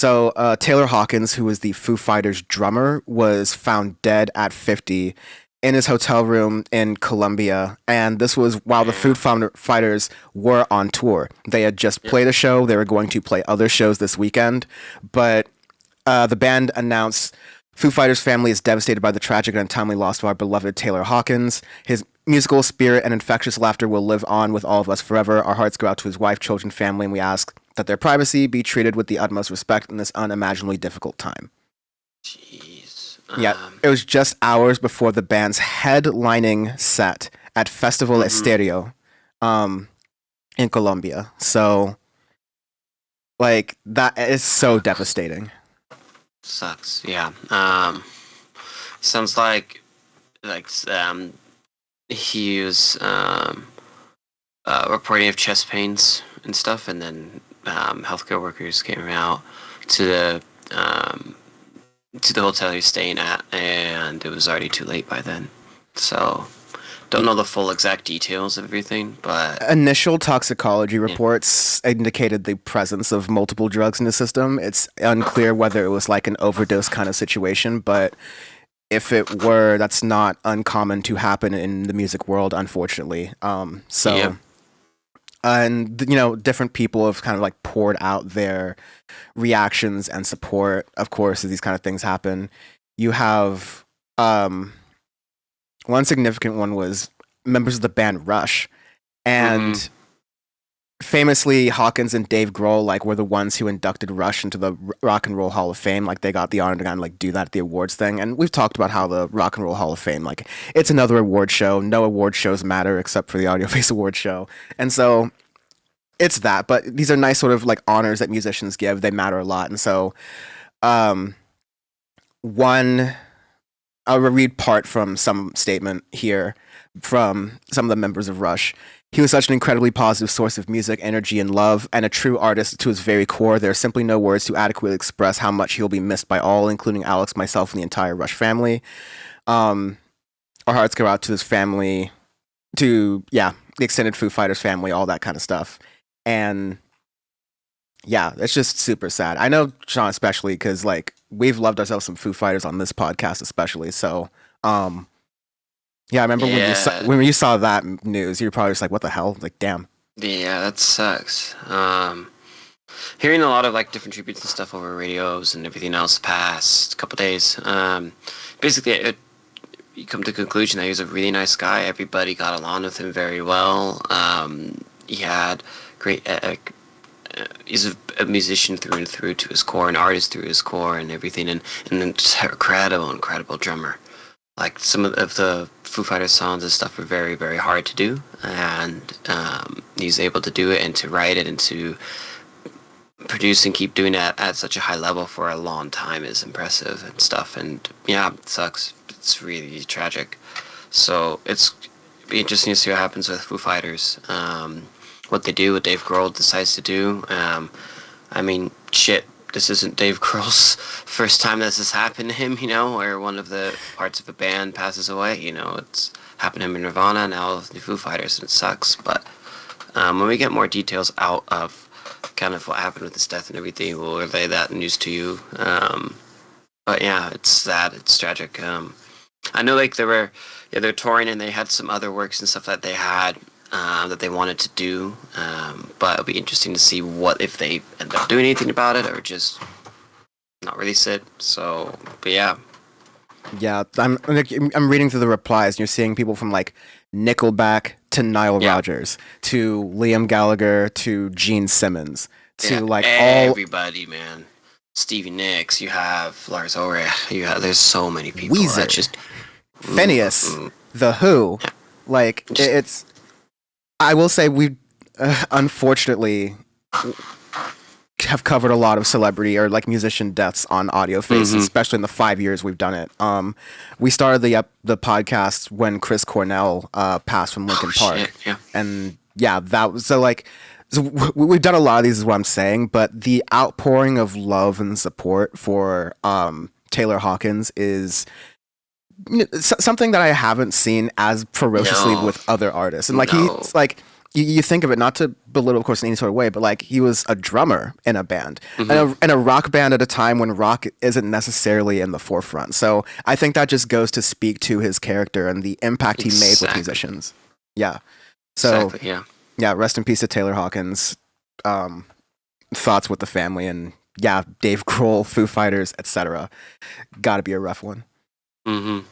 So Taylor Hawkins, who was the Foo Fighters drummer, was found dead at 50 in his hotel room in Colombia, and this was while the Yeah. Fighters were on tour. They had just Yep. played a show. They were going to play other shows this weekend, but the band announced Foo Fighters' family is devastated by the tragic and untimely loss of our beloved Taylor Hawkins. His musical spirit and infectious laughter will live on with all of us forever. Our hearts go out to his wife, children, family, and we ask that their privacy be treated with the utmost respect in this unimaginably difficult time. Jeez. Yeah, it was just hours before the band's headlining set at Festival Mhm. Estéreo in Colombia. So, like, that is so devastating. Sucks. Yeah. Sounds like he was reporting of chest pains and stuff, and then healthcare workers came out to um, the hotel he was staying at, and it was already too late by then. So don't know the full exact details of everything, but Initial toxicology yeah, reports indicated the presence of multiple drugs in the system. It's unclear whether it was like an overdose kind of situation, but if it were, that's not uncommon to happen in the music world, unfortunately. yep, And different people have kind of like poured out their reactions and support, of course, as these kind of things happen. You have um, one significant one was members of the band Rush, mm-hmm. and famously Hawkins and Dave Grohl like were the ones who inducted Rush into the Rock and Roll Hall of Fame. Like they got the honor to kind of like do that at the awards thing. And we've talked about how the Rock and Roll Hall of Fame, like it's another award show. No award shows matter except for the Audioface award show. And so it's that, but these are nice sort of like honors that musicians give. They matter a lot. And so um one I'll read part from some statement here from some of the members of Rush. He was such an incredibly positive source of music, energy, and love, and a true artist to his very core. There are simply no words to adequately express how much he'll be missed by all, including Alex, myself, and the entire Rush family. Um, our hearts go out to his family, to, yeah, the extended Foo Fighters family, all that kind of stuff. And yeah, it's just super sad. I know Sean especially because like we've loved ourselves some Foo Fighters on this podcast especially. So um yeah, I remember Yeah, when you saw that news, you were probably just like, "What the hell?" Like, damn. yeah, that sucks. Hearing a lot of like different tributes and stuff over radios and everything else the past couple days. Basically, you come to the conclusion that he was a really nice guy. Everybody got along with him very well. He had great. He's a musician through and through to his core, an artist through his core, and everything, and then just an incredible drummer. Like some of the Foo Fighters songs and stuff were very, very hard to do, and he's able to do it and to write it and to produce and keep doing that at such a high level for a long time is impressive and stuff. And yeah, it sucks. It's really tragic. So it's be interesting to see what happens with Foo Fighters. What they do, what Dave Grohl decides to do. I mean, shit. This isn't Dave Grohl's first time this has happened to him, where one of the parts of a band passes away. It's happened to him in Nirvana, now the Foo Fighters, and it sucks. But when we get more details out of kind of what happened with his death and everything, we'll relay that news to you. But yeah, it's sad. It's tragic. I know like they're touring and they had some other works and stuff that they had that they wanted to do. But it'll be interesting to see what if they end up doing anything about it or just not release it. So, but yeah, Yeah, I'm reading through the replies, and you're seeing people from like Nickelback to Nile yeah, Rodgers to Liam Gallagher to Gene Simmons to yeah. like all Everybody, man. Stevie Nicks. You have Lars Ulrich. There's so many people that Weezer, just. Mm, Phineas, mm, The Who. yeah, Like just it's. I will say we unfortunately have covered a lot of celebrity or like musician deaths on Audioface, mm-hmm. especially in the 5 years we've done it. We started the podcast when Chris Cornell passed from Oh Linkin shit. Park, Yeah. and yeah, that was so like. So we've done a lot of these, is what I'm saying, but the outpouring of love and support for Taylor Hawkins is something that I haven't seen as ferociously No. with other artists, and like No. he's like you think of it, not to belittle, of course, in any sort of way, but like he was a drummer in a band, and a rock band at a time when rock isn't necessarily in the forefront. So I think that just goes to speak to his character and the impact he made with musicians. Yeah. So Exactly. Yeah. yeah, rest in peace to Taylor Hawkins. Thoughts with the family, and yeah, Dave Grohl, Foo Fighters, etc. Got to be a rough one. Mm-hmm.